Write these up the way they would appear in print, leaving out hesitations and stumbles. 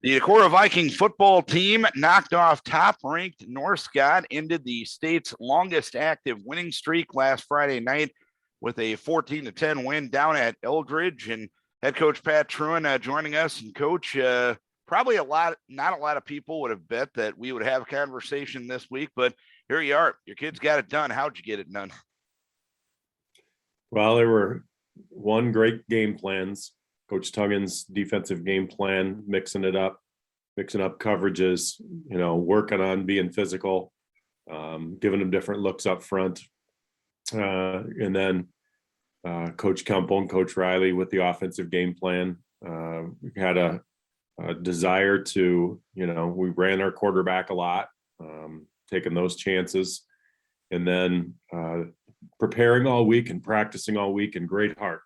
The Decorah Viking football team knocked off top-ranked North Scott, ended the state's longest active winning streak last Friday night with a 14-10 win down at Eldridge. And head coach Pat Trewin joining us. And coach, probably not a lot of people would have bet that we would have a conversation this week, but here you are. Your kids got it done. How'd you get it done? Well, there were great game plans. Coach Tuggan's defensive game plan, mixing up coverages, working on being physical, giving them different looks up front. And then Coach Kempel and Coach Riley with the offensive game plan. We had a desire to, we ran our quarterback a lot, taking those chances, and then preparing all week and practicing all week, and great heart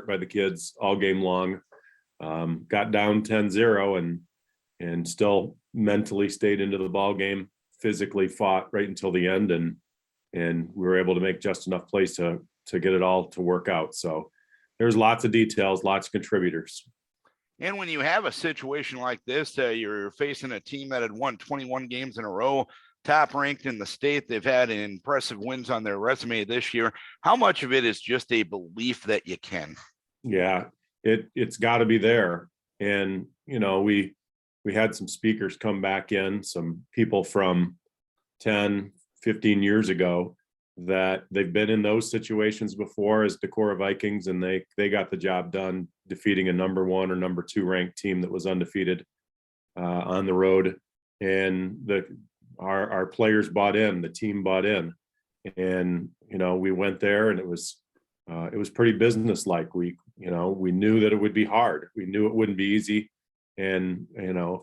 by the kids all game long. Got down 10-0 and still mentally stayed into the ball game, physically fought right until the end, and we were able to make just enough plays to get it all to work out. So there's lots of details, lots of contributors. And when you have a situation like this, you're facing a team that had won 21 games in a row, top ranked in the state. They've had impressive wins on their resume this year. How much of it is just a belief that you can? Yeah, it's got to be there. And, we had some speakers come back in, some people from 10, 15 years ago that they've been in those situations before as Decorah Vikings, and they got the job done defeating a number 1 or number 2 ranked team that was undefeated on the road. And our players bought in, the team bought in, and we went there, and it was pretty businesslike. We knew that it would be hard. We knew it wouldn't be easy, and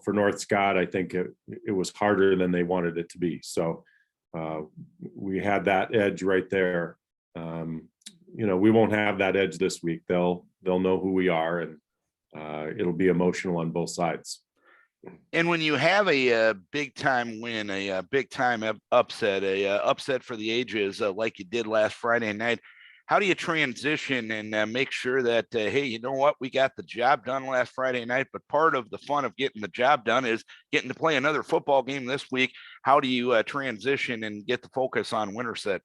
for North Scott, I think it was harder than they wanted it to be. So we had that edge right there. We won't have that edge this week. They'll know who we are, and it'll be emotional on both sides. And when you have a big time win, a big time upset, upset for the ages, like you did last Friday night, how do you transition and make sure that, hey, you know what, we got the job done last Friday night, but part of the fun of getting the job done is getting to play another football game this week. How do you transition and get the focus on Winterset?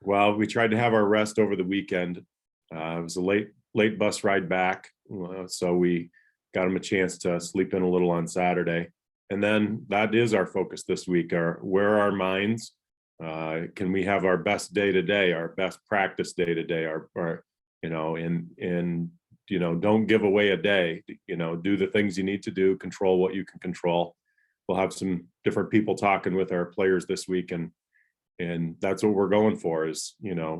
Well, we tried to have our rest over the weekend. It was a late bus ride back, so we got them a chance to sleep in a little on Saturday. And then that is our focus this week. Where are our minds? Can we have our best day today, our best practice day today, don't give away a day, do the things you need to do, control what you can control. We'll have some different people talking with our players this week, and that's what we're going for is,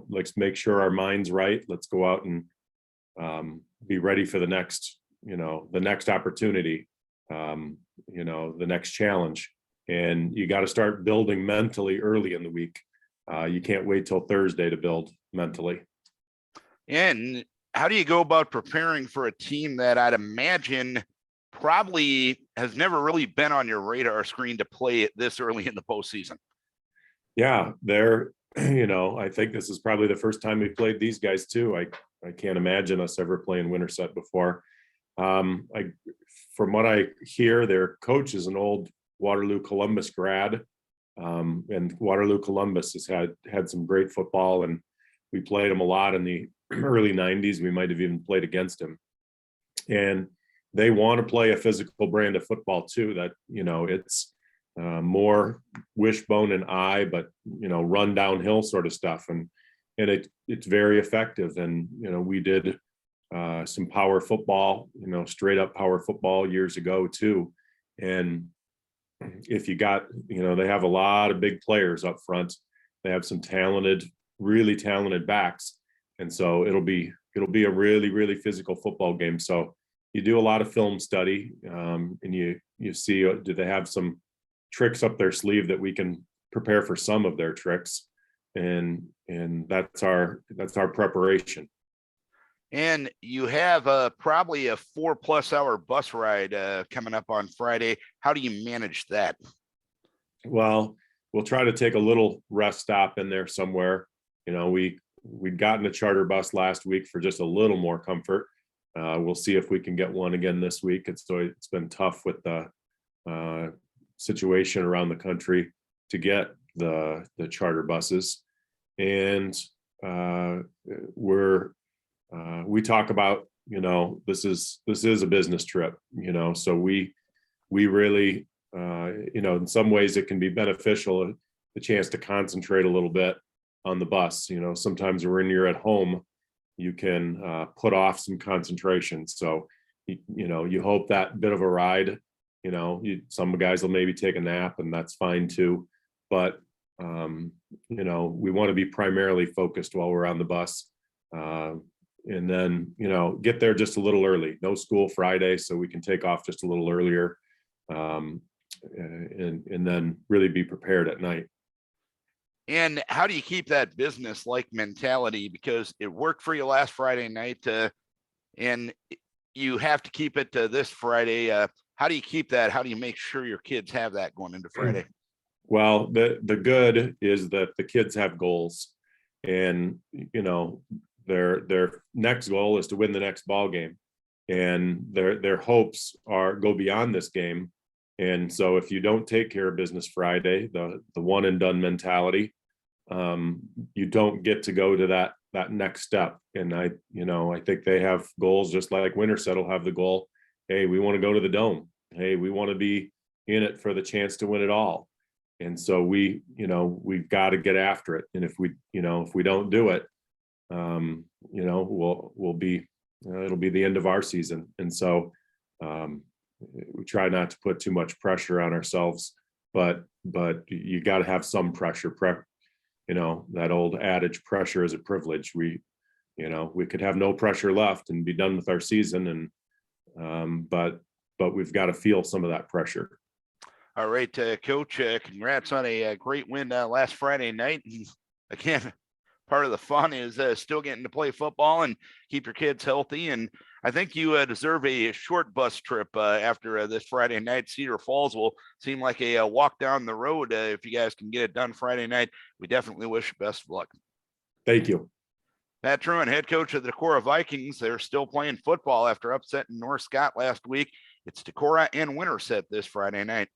let's make sure our mind's right. Let's go out and be ready for the next opportunity, the next challenge. And you got to start building mentally early in the week. You can't wait till Thursday to build mentally. And how do you go about preparing for a team that I'd imagine probably has never really been on your radar screen to play it this early in the postseason? Yeah, I think this is probably the first time we played these guys too. I can't imagine us ever playing Winterset before. From what I hear, their coach is an old Waterloo Columbus grad, and Waterloo Columbus has had some great football, and we played them a lot in the early 90s. We might have even played against him, and they want to play a physical brand of football too, that it's more wishbone and eye, but run downhill sort of stuff, and it's very effective. And we did some power football, straight up power football years ago too. And if you got, they have a lot of big players up front. They have some really talented backs. And so it'll be a really, really physical football game. So you do a lot of film study, and you see, do they have some tricks up their sleeve that we can prepare for some of their tricks. And that's our preparation. And you have probably a 4+ hour bus ride coming up on Friday. How do you manage that? Well, we'll try to take a little rest stop in there somewhere. We'd gotten a charter bus last week for just a little more comfort. We'll see if we can get one again this week. It's been tough with the situation around the country to get the charter buses. And we talk about, this is a business trip, so we really, in some ways it can be beneficial, the chance to concentrate a little bit on the bus. Sometimes when you're at home, you can put off some concentration. So, you hope that bit of a ride, some guys will maybe take a nap, and that's fine too. But, we want to be primarily focused while we're on the bus. And then, get there just a little early. No school Friday, so we can take off just a little earlier. And then really be prepared at night. And how do you keep that business-like mentality? Because it worked for you last Friday night, and you have to keep it this Friday. How do you keep that? How do you make sure your kids have that going into Friday? Well, the good is that the kids have goals, and their next goal is to win the next ball game, and their hopes go beyond this game. And so if you don't take care of business Friday, the one and done mentality, you don't get to go to that next step. And I think they have goals just like Winterset will have the goal. Hey, we want to go to the Dome. Hey, we want to be in it for the chance to win it all. And so we've got to get after it. And if we don't do it, we'll be, it'll be the end of our season. And so we try not to put too much pressure on ourselves, but you got to have some pressure. That old adage, pressure is a privilege. We could have no pressure left and be done with our season, and but we've got to feel some of that pressure. All right, Coach, congrats on a great win last Friday night. And again, part of the fun is still getting to play football and keep your kids healthy. And I think you deserve a short bus trip after this Friday night. Cedar Falls will seem like a walk down the road if you guys can get it done Friday night. We definitely wish you best of luck. Thank you. Pat Trewin, head coach of the Decorah Vikings. They're still playing football after upsetting North Scott last week. It's Decorah and Winterset this Friday night.